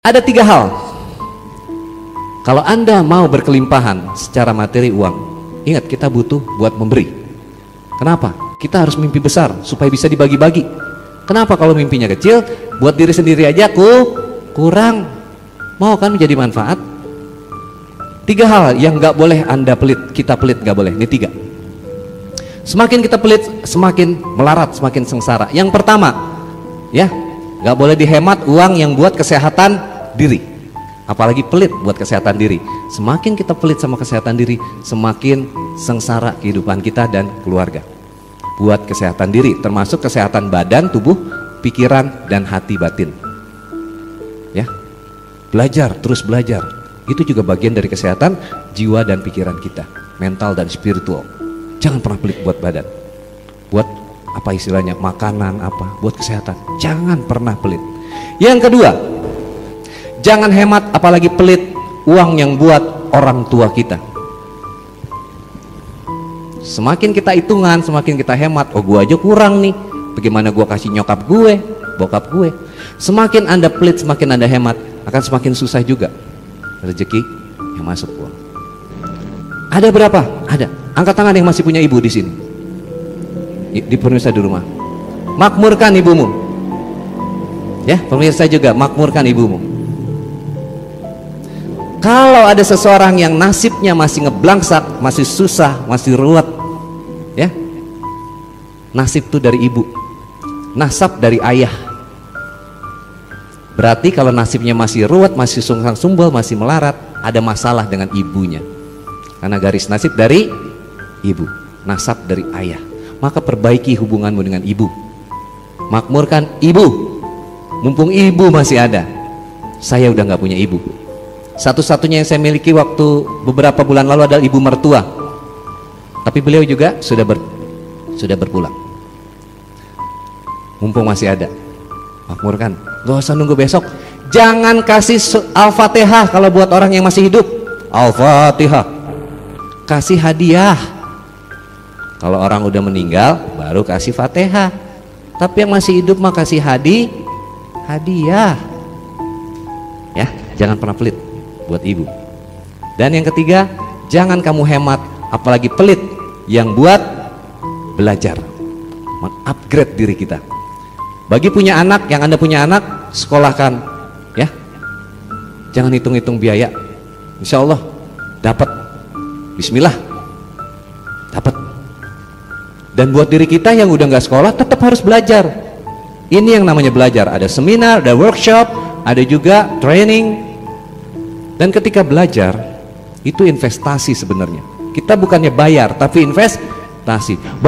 Ada 3 hal. Kalau Anda mau berkelimpahan secara materi uang, ingat kita butuh buat memberi. Kenapa? Kita harus mimpi besar supaya bisa dibagi-bagi. Kenapa kalau mimpinya kecil, buat diri sendiri aja kurang. Mau kan menjadi manfaat? 3 hal yang nggak boleh Anda pelit, kita pelit nggak boleh. Ini 3. Semakin kita pelit, semakin melarat, semakin sengsara. Yang pertama, ya, nggak boleh dihemat uang yang buat kesehatan diri, apalagi pelit buat kesehatan diri. Semakin kita pelit sama kesehatan diri, semakin sengsara kehidupan kita dan keluarga. Buat kesehatan diri, termasuk kesehatan badan, tubuh, pikiran, dan hati batin. Ya, belajar, terus belajar. Itu juga bagian dari kesehatan jiwa dan pikiran kita, mental dan spiritual. Jangan pernah pelit buat badan, buat apa istilahnya, makanan apa, buat kesehatan. Jangan pernah pelit. Yang kedua, jangan hemat apalagi pelit uang yang buat orang tua kita. Semakin kita hitungan, semakin kita hemat. Oh, gua aja kurang nih, bagaimana gua kasih nyokap gue, bokap gue. Semakin Anda pelit, semakin Anda hemat, akan semakin susah juga rezeki yang masuk uang. Ada berapa? Ada. Angkat tangan yang masih punya ibu di sini, di pemirsa di rumah. Makmurkan ibumu. Ya, pemirsa juga makmurkan ibumu. Kalau ada seseorang yang nasibnya masih ngeblangsak, masih susah, masih ruwet, ya, nasib itu dari ibu, nasab dari ayah. Berarti kalau nasibnya masih ruwet, masih sungsang sumbel, masih melarat, ada masalah dengan ibunya. Karena garis nasib dari ibu, nasab dari ayah. Maka perbaiki hubunganmu dengan ibu. Makmurkan ibu. Mumpung ibu masih ada. Saya udah nggak punya ibu. Satu-satunya yang saya miliki waktu beberapa bulan lalu adalah ibu mertua. Tapi beliau juga sudah berpulang. Mumpung masih ada, makmurkan. Gak usah nunggu besok. Jangan kasih Al-Fatihah kalau buat orang yang masih hidup. Al-Fatihah. Kasih hadiah. Kalau orang udah meninggal, baru kasih Fatihah. Tapi yang masih hidup mah kasih hadiah. Ya, jangan pernah pelit buat ibu. Dan yang ketiga, jangan kamu hemat apalagi pelit yang buat belajar, mengupgrade diri kita. Bagi punya anak, yang Anda punya anak, sekolahkan, ya. Jangan hitung-hitung biaya. Insya Allah dapat. Bismillah, dapat. Dan buat diri kita yang udah nggak sekolah, tetap harus belajar. Ini yang namanya belajar. Ada seminar, ada workshop, ada juga training. Dan ketika belajar, itu investasi sebenarnya. Kita bukannya bayar, tapi investasi.